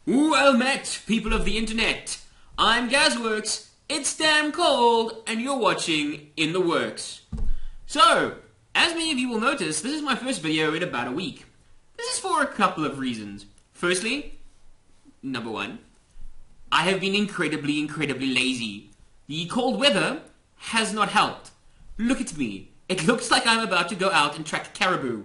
Well met, people of the internet. I'm GazWorks, it's damn cold, and you're watching In the Works. So, as many of you will notice, this is my first video in about a week. This is for a couple of reasons. Firstly, number one, I have been incredibly lazy. The cold weather has not helped. Look at me. It looks like I'm about to go out and track caribou.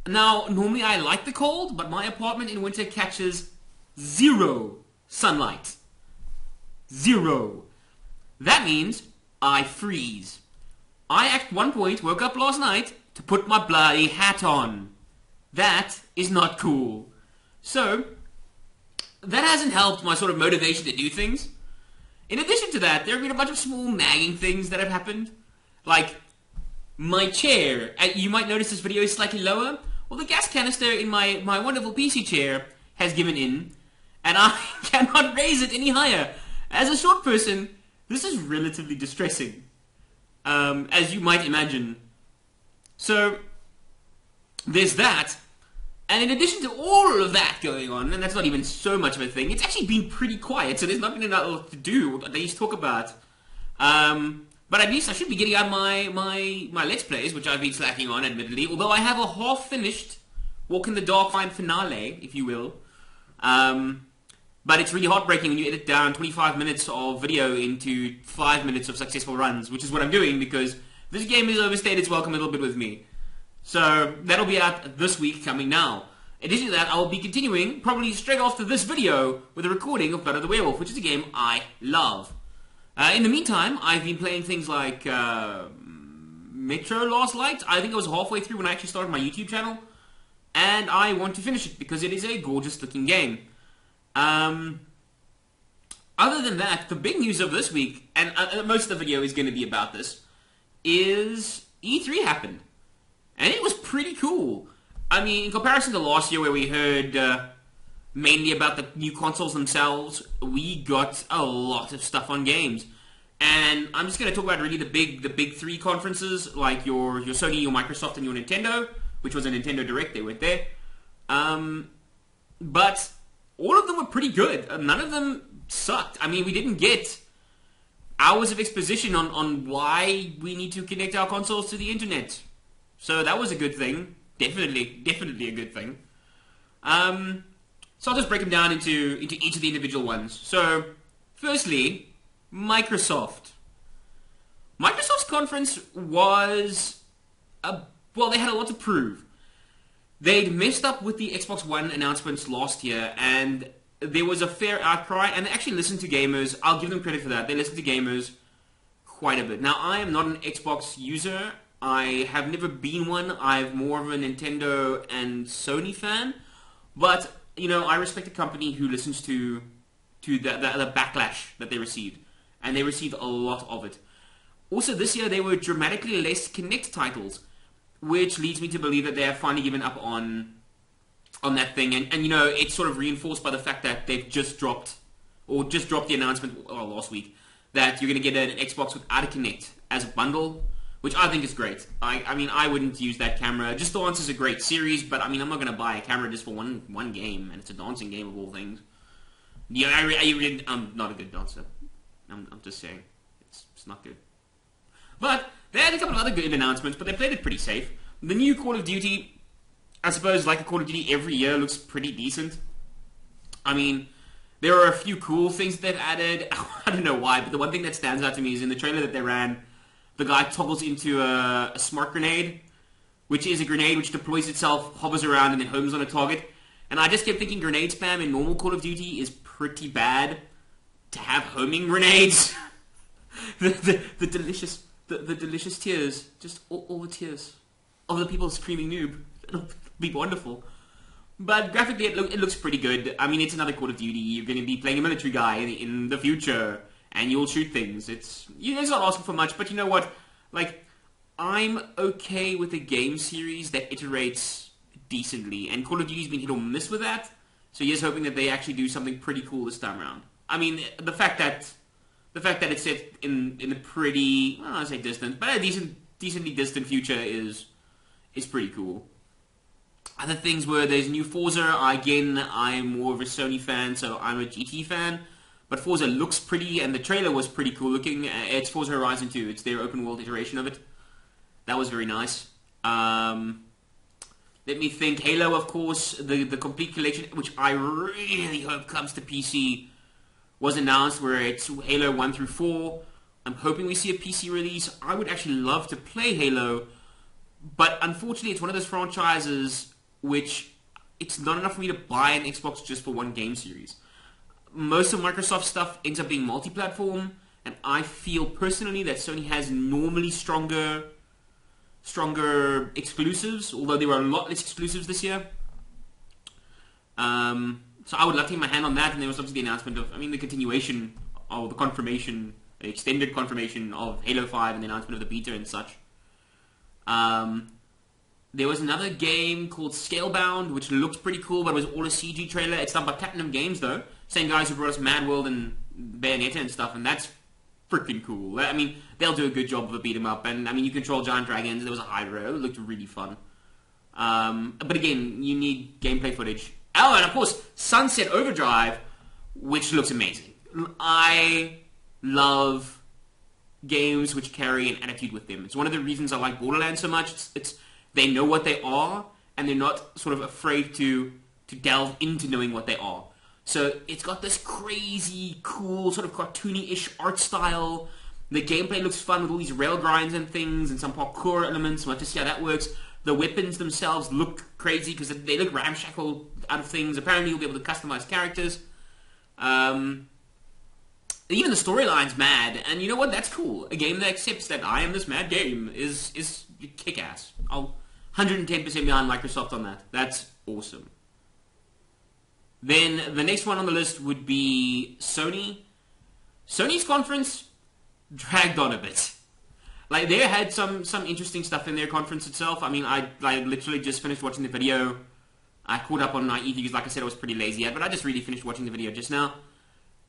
Now, normally I like the cold, but my apartment in winter catches zero sunlight. Zero. That means I freeze. I at one point woke up last night to put my bloody hat on. That is not cool. So, that hasn't helped my sort of motivation to do things. In addition to that, there have been a bunch of small nagging things that have happened. Like, my chair. You might notice this video is slightly lower. Well, the gas canister in my wonderful PC chair has given in, and I cannot raise it any higher. As a short person, this is relatively distressing, as you might imagine. So, there's that. And in addition to all of that going on, and that's not even so much of a thing, it's actually been pretty quiet, so there's not been a lot to do, at least talk about. But at least I should be getting out my Let's Plays, which I've been slacking on, admittedly, although I have a half-finished Walk in the Dark Fine finale, if you will. But it's really heartbreaking when you edit down 25 minutes of video into 5 minutes of successful runs, which is what I'm doing, because this game has overstayed its welcome a little bit with me. So, that'll be out this week, coming now. In addition to that, I will be continuing, probably straight after this video, with a recording of Blood of the Werewolf, which is a game I love. In the meantime, I've been playing things like Metro Last Light. I think I was halfway through when I actually started my YouTube channel, and I want to finish it because it is a gorgeous looking game. Other than that, the big news of this week, and most of the video is going to be about this, is E3 happened. And it was pretty cool. I mean, in comparison to last year where we heard mainly about the new consoles themselves, we got a lot of stuff on games. And I'm just going to talk about really the big three conferences, like your Sony, your Microsoft, and your Nintendo, which was a Nintendo Direct, they went there. But all of them were pretty good. None of them sucked. I mean, we didn't get hours of exposition on why we need to connect our consoles to the internet. So that was a good thing. Definitely a good thing. So I'll just break them down into each of the individual ones. So, firstly, Microsoft. Microsoft's conference was, well, they had a lot to prove. They'd messed up with the Xbox One announcements last year, and there was a fair outcry, and they actually listened to gamers. I'll give them credit for that. They listened to gamers quite a bit. Now, I am not an Xbox user. I have never been one. I'm more of a Nintendo and Sony fan. But, you know, I respect a company who listens to the backlash that they received. And they received a lot of it. Also, this year they were dramatically less Kinect titles, which leads me to believe that they have finally given up on that thing. And you know, it's sort of reinforced by the fact that they've just dropped the announcement last week that you're going to get an Xbox without a Kinect as a bundle, which I think is great. I mean, I wouldn't use that camera. Just Dance is a great series, but I mean, I'm not going to buy a camera just for one game, and it's a dancing game of all things. Yeah, I'm not a good dancer. I'm just saying, it's not good. But they had a couple of other good announcements, but they played it pretty safe. The new Call of Duty, I suppose, like a Call of Duty every year, looks pretty decent. I mean, there are a few cool things that they've added. I don't know why, but the one thing that stands out to me is in the trailer that they ran, the guy toggles into a smart grenade, which is a grenade which deploys itself, hovers around, and then homes on a target. And I just kept thinking grenade spam in normal Call of Duty is pretty bad. To have homing grenades, the delicious tears, just all the tears of the people screaming noob. It'll be wonderful. But graphically, it looks pretty good. I mean, it's another Call of Duty. You're going to be playing a military guy in the future, and you'll shoot things. It's not asking for much, but you know what? Like, I'm okay with a game series that iterates decently, and Call of Duty's been hit or miss with that. So here's hoping that they actually do something pretty cool this time around. I mean, the fact that it's set in a pretty, I don't want to say distant, but a decently distant future is pretty cool. Other things were there's new Forza. Again, I'm more of a Sony fan, so I'm a GT fan. But Forza looks pretty, and the trailer was pretty cool looking. It's Forza Horizon 2. It's their open world iteration of it. That was very nice. Let me think. Halo, of course, the complete collection, which I really hope comes to PC, was announced, where it's Halo 1 through 4. I'm hoping we see a PC release. I would actually love to play Halo, but unfortunately it's one of those franchises which it's not enough for me to buy an Xbox just for one game series. Most of Microsoft stuff ends up being multi-platform, and I feel personally that Sony has normally stronger exclusives, although there were a lot less exclusives this year. So I would love to get my hand on that, and there was obviously the announcement of, the continuation, or the confirmation, the extended confirmation of Halo 5 and the announcement of the beta and such. There was another game called Scalebound, which looked pretty cool, but it was all a CG trailer. It's done by Platinum Games, though. Same guys who brought us Mad World and Bayonetta and stuff, and that's freaking cool. They'll do a good job of a beat-em-up, and, you control giant dragons. There was a Hydra. It looked really fun. But again, you need gameplay footage. Oh, and of course, Sunset Overdrive, which looks amazing. I love games which carry an attitude with them. It's one of the reasons I like Borderlands so much. They know what they are, and they're not sort of afraid to delve into knowing what they are. So it's got this crazy, cool, sort of cartoony-ish art style. The gameplay looks fun with all these rail grinds and things, and some parkour elements. We'll have to see how that works. The weapons themselves look crazy because they look ramshackle out of things. Apparently you'll be able to customize characters. Even the storyline's mad, and you know what? That's cool. A game that accepts that I am this mad game is kick-ass. I'll 110% behind Microsoft on that. That's awesome. Then the next one on the list would be Sony. Sony's conference dragged on a bit. They had some interesting stuff in their conference itself. I literally just finished watching the video. I caught up on my E3 because, like I said, I was pretty lazy yet, but I just really finished watching the video just now.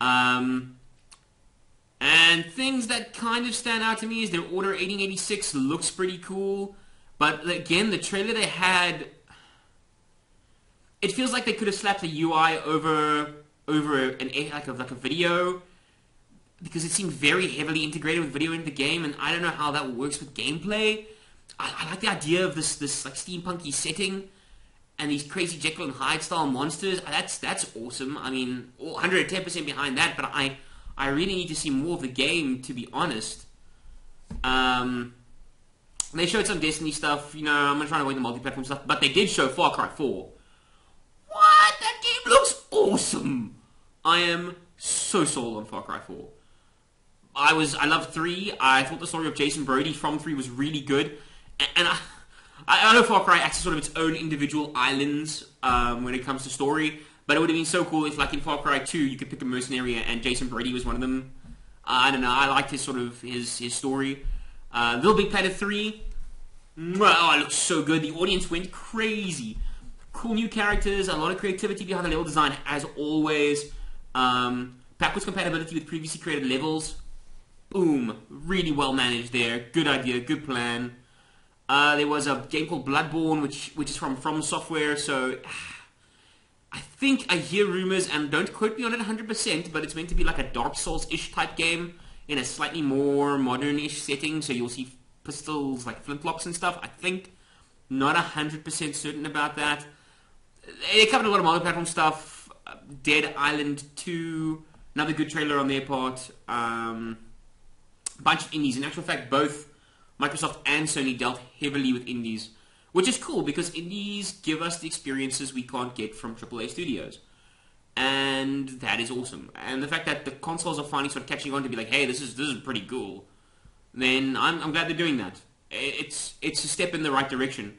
And things that kind of stand out to me is their Order 1886 looks pretty cool. But again, the trailer they had, it feels like they could have slapped the UI over a video, because it seemed very heavily integrated with video into the game, and I don't know how that works with gameplay. I like the idea of this like steampunky setting and these crazy Jekyll and Hyde style monsters. That's awesome. 110% behind that, but I really need to see more of the game, to be honest. They showed some Destiny stuff. I'm going to try to avoid the multi-platform stuff, but they did show Far Cry 4. What? That game looks awesome! I am so sold on Far Cry 4. I loved 3. I thought the story of Jason Brody from 3 was really good. And I know Far Cry acts as sort of its own individual islands when it comes to story, but it would have been so cool if, like in Far Cry 2, you could pick a mercenary and Jason Brody was one of them. I don't know. I liked his story. Little Big Planet 3. Oh, it looks so good. The audience went crazy. Cool new characters, a lot of creativity behind the level design, as always. Backwards compatibility with previously created levels. Boom. Really well managed there. Good idea, good plan. There was a game called Bloodborne, which is from Software, so I think I hear rumors, and don't quote me on it 100%, but it's meant to be like a Dark Souls-ish type game in a slightly more modern-ish setting, so you'll see pistols, like flintlocks and stuff, I think. Not 100% certain about that. They covered a lot of multi-platform stuff. Dead Island 2, another good trailer on their part. Bunch of indies. In actual fact, both Microsoft and Sony dealt heavily with indies, which is cool because indies give us the experiences we can't get from AAA studios. And that is awesome. And the fact that the consoles are finally sort of catching on to be like, hey, this is pretty cool, then I'm glad they're doing that. It's a step in the right direction.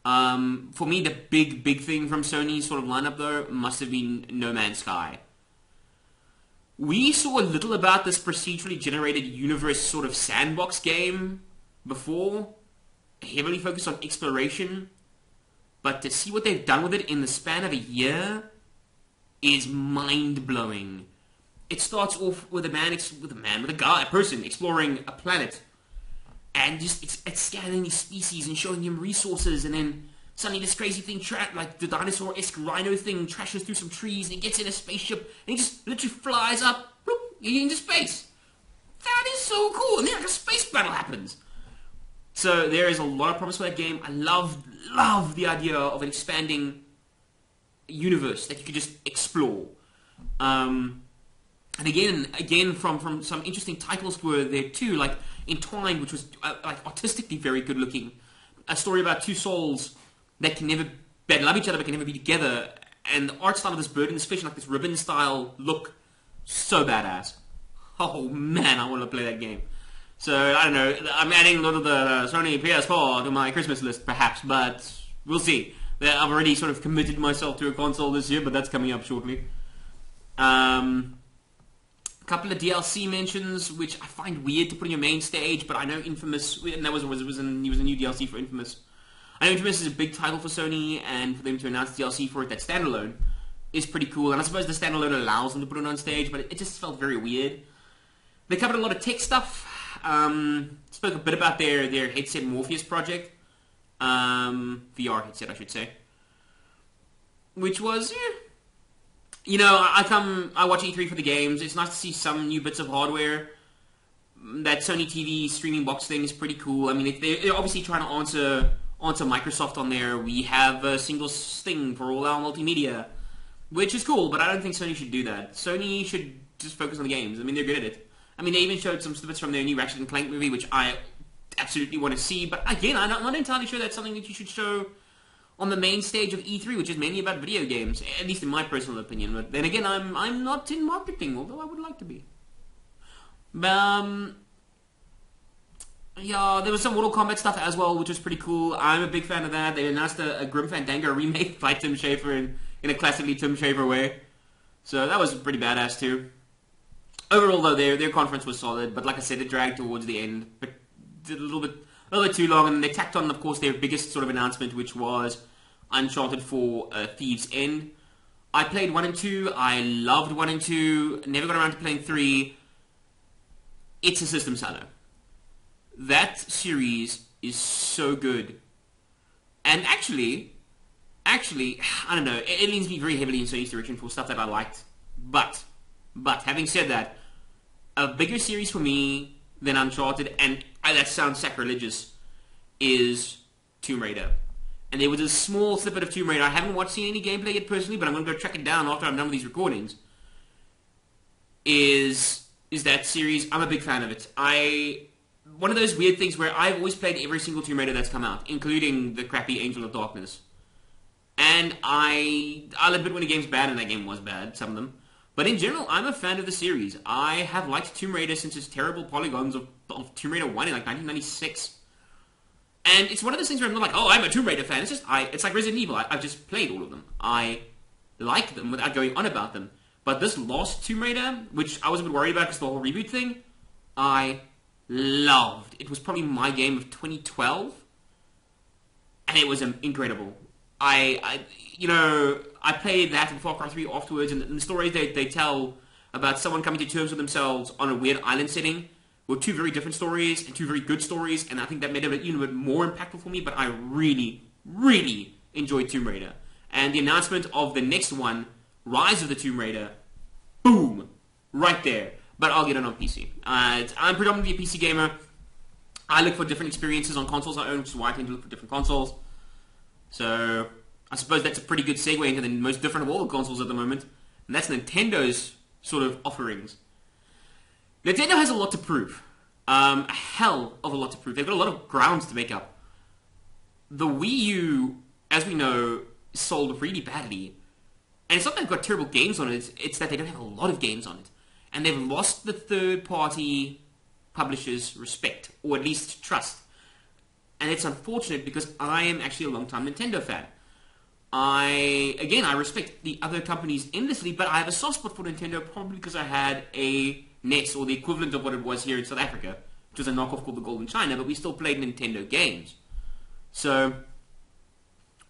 For me, the big thing from Sony's sort of lineup, though, must have been No Man's Sky. We saw a little about this procedurally generated universe sort of sandbox game before, heavily focused on exploration, but to see what they've done with it in the span of a year is mind-blowing. It starts off with a person exploring a planet, and just it's scanning these species and showing him resources, and then suddenly this crazy thing, like the dinosaur-esque rhino thing, trashes through some trees, and he gets in a spaceship, and he just literally flies up, bloop, into space. That is so cool, and then like a space battle happens. So there is a lot of promise for that game. I love the idea of an expanding universe that you could just explore. And again, from some interesting titles were there too, like Entwined, which was like artistically very good looking. A story about two souls that love each other but can never be together. And the art style of this bird and this fish, like this ribbon style look, so badass. Oh man, I want to play that game. So I don't know. I'm adding a lot of the Sony PS4 to my Christmas list, perhaps, but we'll see. I've already sort of committed myself to a console this year, but that's coming up shortly. A couple of DLC mentions, which I find weird to put on your main stage, but I know Infamous, and that was a new DLC for Infamous. I know Infamous is a big title for Sony, and for them to announce DLC for it that's standalone is pretty cool, and I suppose the standalone allows them to put it on stage, but it just felt very weird. They covered a lot of tech stuff, spoke a bit about their headset Morpheus project, VR headset I should say, which was, you know, I watch E3 for the games. It's nice to see some new bits of hardware. That Sony TV streaming box thing is pretty cool. I mean, they're obviously trying to answer Microsoft on there. We have a single thing for all our multimedia, which is cool, but I don't think Sony should do that. Sony should just focus on the games. I mean, they're good at it. I mean, they even showed some snippets from their new Ratchet & Clank movie, which I absolutely want to see. But again, I'm not entirely sure that's something that you should show on the main stage of E3, which is mainly about video games, at least in my personal opinion. But then again, I'm not in marketing, although I would like to be. Yeah, there was some Mortal Kombat stuff as well, which was pretty cool. I'm a big fan of that. They announced a Grim Fandango remake by Tim Schafer in a classically Tim Schafer way. So that was pretty badass too. Overall, though, their conference was solid, but like I said, it dragged towards the end, but did a little bit too long, and they tacked on, of course, their biggest sort of announcement, which was Uncharted 4 Thieves' End. I played 1 and 2. I loved 1 and 2. Never got around to playing 3. It's a system seller. That series is so good. And actually, I don't know, it leans me very heavily in Sony's direction for stuff that I liked. But, having said that, a bigger series for me than Uncharted, and that sounds sacrilegious, is Tomb Raider. And there was a small snippet of Tomb Raider. I haven't seen any gameplay yet personally, but I'm going to go track it down after I'm done with these recordings. Is that series? I'm a big fan of it. One of those weird things where I've always played every single Tomb Raider that's come out, including the crappy Angel of Darkness. And I'll admit when a game's bad, and that game was bad, some of them. But in general, I'm a fan of the series. I have liked Tomb Raider since its terrible polygons of Tomb Raider 1 in like 1996. And it's one of those things where I'm not like, oh, I'm a Tomb Raider fan. It's just, it's like Resident Evil. I've just played all of them. I like them without going on about them. But this last Tomb Raider, which I was a bit worried about because the whole reboot thing, I loved. It was probably my game of 2012. And it was incredible. I played that and Far Cry 3 afterwards, and the stories they tell about someone coming to terms with themselves on a weird island setting were two very different stories and two very good stories, and I think that made it even a bit more impactful for me, but I really, really enjoyed Tomb Raider. And the announcement of the next one, Rise of the Tomb Raider, boom, right there. But I'll get it on PC. I'm predominantly a PC gamer. I look for different experiences on consoles I own, which is why I tend to look for different consoles. So I suppose that's a pretty good segue into the most different of all the consoles at the moment, and that's Nintendo's sort of offerings. Nintendo has a lot to prove. A hell of a lot to prove. They've got a lot of grounds to make up. The Wii U, as we know, sold really badly. And it's not that they've got terrible games on it, it's that they don't have a lot of games on it. And they've lost the third-party publishers' respect, or at least trust. And it's unfortunate because I am actually a long-time Nintendo fan. I respect the other companies endlessly, but I have a soft spot for Nintendo probably because I had a NES, or the equivalent of what it was here in South Africa, which was a knockoff called the Golden China, but we still played Nintendo games. So,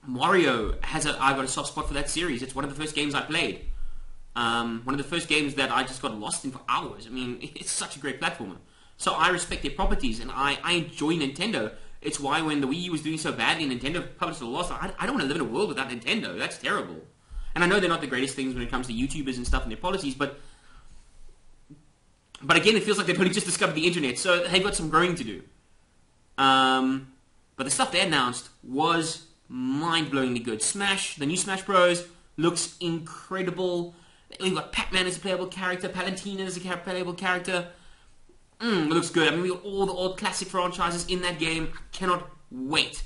Mario I've got a soft spot for that series. It's one of the first games I played. One of the first games that I just got lost in for hours. I mean, it's such a great platformer. So I respect their properties, and I enjoy Nintendo. It's why when the Wii U was doing so badly, Nintendo published a loss. I don't want to live in a world without Nintendo. That's terrible. And I know they're not the greatest things when it comes to YouTubers and stuff and their policies, but again, it feels like they've only just discovered the internet, so they've got some growing to do. But the stuff they announced was mind-blowingly good. Smash, the new Smash Bros. Looks incredible. We've got Pac-Man as a playable character, Palutena as a playable character. It looks good. I mean, we've got all the old classic franchises in that game. I cannot wait.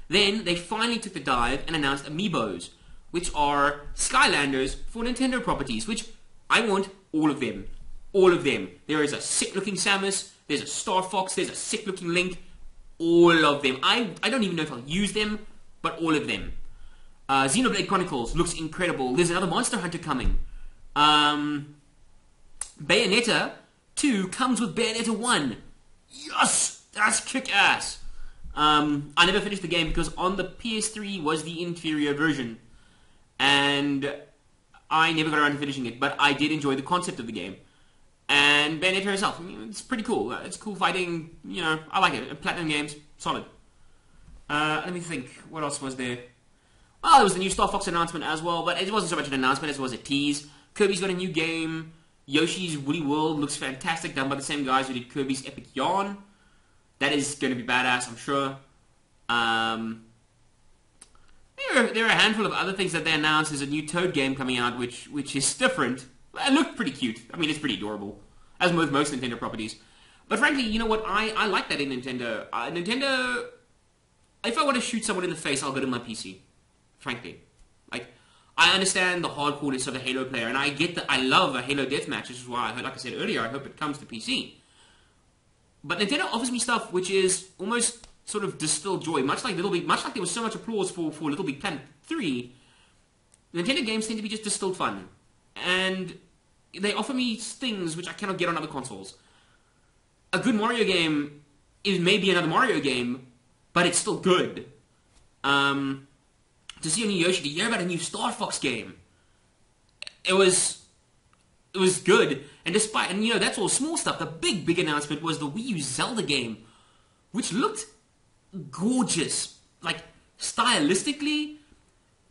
Then they finally took the dive and announced Amiibos, which are Skylanders for Nintendo properties, which I want all of them. All of them. There is a sick-looking Samus, there's a Star Fox, there's a sick-looking Link. All of them. I don't even know if I'll use them, but all of them. Xenoblade Chronicles looks incredible. There's another Monster Hunter coming. Bayonetta 2 comes with Bayonetta 1. Yes! That's kick-ass. I never finished the game because on the PS3 was the inferior version. And I never got around to finishing it, but I did enjoy the concept of the game. And Bayonetta herself, I mean, it's pretty cool. It's cool fighting, you know, I like it. Platinum games, solid. Let me think, what else was there? Well, there was the new Star Fox announcement as well, but it wasn't so much an announcement as it was a tease. Kirby's got a new game. Yoshi's Woolly World looks fantastic, done by the same guys who did Kirby's Epic Yarn. That is going to be badass, I'm sure. There are a handful of other things that they announced. There's a new Toad game coming out, which is different. It looked pretty cute. I mean, it's pretty adorable, as with most Nintendo properties. But frankly, you know what? I like that in Nintendo. Nintendo, if I want to shoot someone in the face, I'll go to my PC. Frankly. Like, I understand the hardcoreness of a Halo player, and I get that. I love a Halo deathmatch. This is why, like I said earlier, I hope it comes to PC. But Nintendo offers me stuff which is almost sort of distilled joy. Much like there was so much applause for Little Big Planet 3, Nintendo games tend to be just distilled fun. And they offer me things which I cannot get on other consoles. A good Mario game is maybe another Mario game, but it's still good. To see a new Yoshi, to hear about a new Star Fox game, it was good. And you know, that's all small stuff. The big announcement was the Wii U Zelda game, which looked gorgeous. Like, stylistically,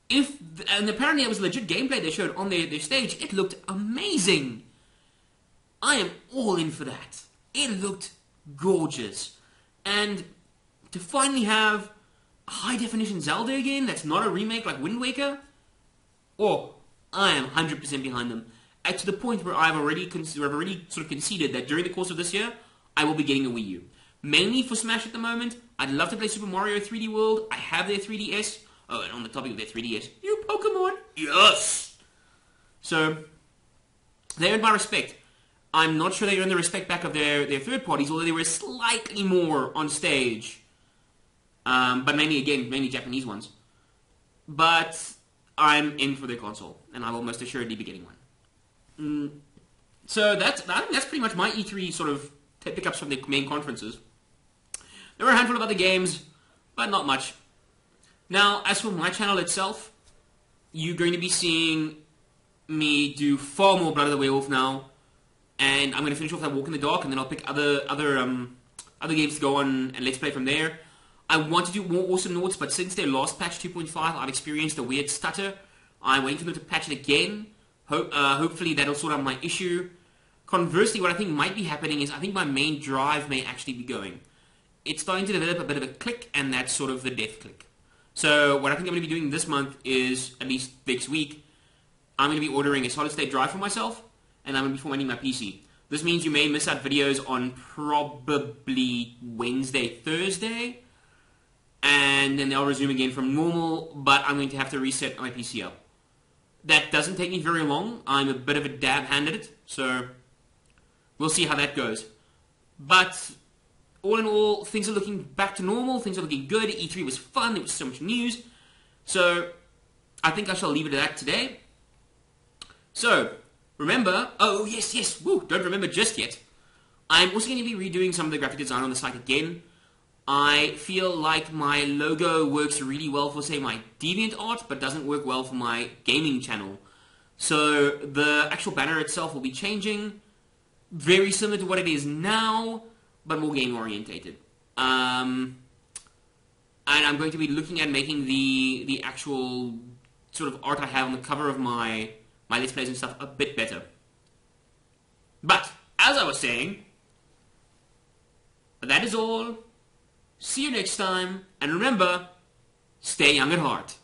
and apparently it was legit gameplay they showed on their stage. It looked amazing. I am all in for that. It looked gorgeous. And to finally have a high-definition Zelda again that's not a remake like Wind Waker, I am 100% behind them. And to the point where I've already sort of conceded that during the course of this year, I will be getting a Wii U. Mainly for Smash at the moment. I'd love to play Super Mario 3D World. I have their 3DS. Oh, and on the topic of their 3DS, new Pokemon! Yes! So, they earned my respect. I'm not sure they earned the respect back of their third parties, although they were slightly more on stage. But mainly Japanese ones. But I'm in for their console, and I'll almost assuredly be getting one. So I think that's pretty much my E3 sort of pickups from the main conferences. There were a handful of other games, but not much. Now, as for my channel itself, you're going to be seeing me do far more Blood of the Werewolf now, and I'm going to finish off that Walk in the Dark, and then I'll pick other games to go on and let's play from there. I want to do more Awesome Noughts, but since their last patch 2.5, I've experienced a weird stutter. I'm waiting for them to patch it again. Hopefully that'll sort out my issue. Conversely, what I think might be happening is I think my main drive may actually be going. It's starting to develop a bit of a click, and that's sort of the death click. So what I think I'm going to be doing this month is, at least next week, I'm going to be ordering a solid-state drive for myself, and I'm going to be formatting my PC. This means you may miss out videos on probably Wednesday, Thursday, and then they'll resume again from normal, but I'm going to have to reset my PC up. That doesn't take me very long. I'm a bit of a dab hand at it, so we'll see how that goes. But all in all, things are looking back to normal. Things are looking good. E3 was fun. There was so much news. So I think I shall leave it at that today. So remember, oh yes, woo, don't remember just yet. I'm also going to be redoing some of the graphic design on the site again. I feel like my logo works really well for, say, my DeviantArt, but doesn't work well for my gaming channel. So the actual banner itself will be changing. Very similar to what it is now, but more game-orientated. and I'm going to be looking at making the actual sort of art I have on the cover of my Let's Plays and stuff a bit better. But, as I was saying, that is all. See you next time, and remember, stay young at heart.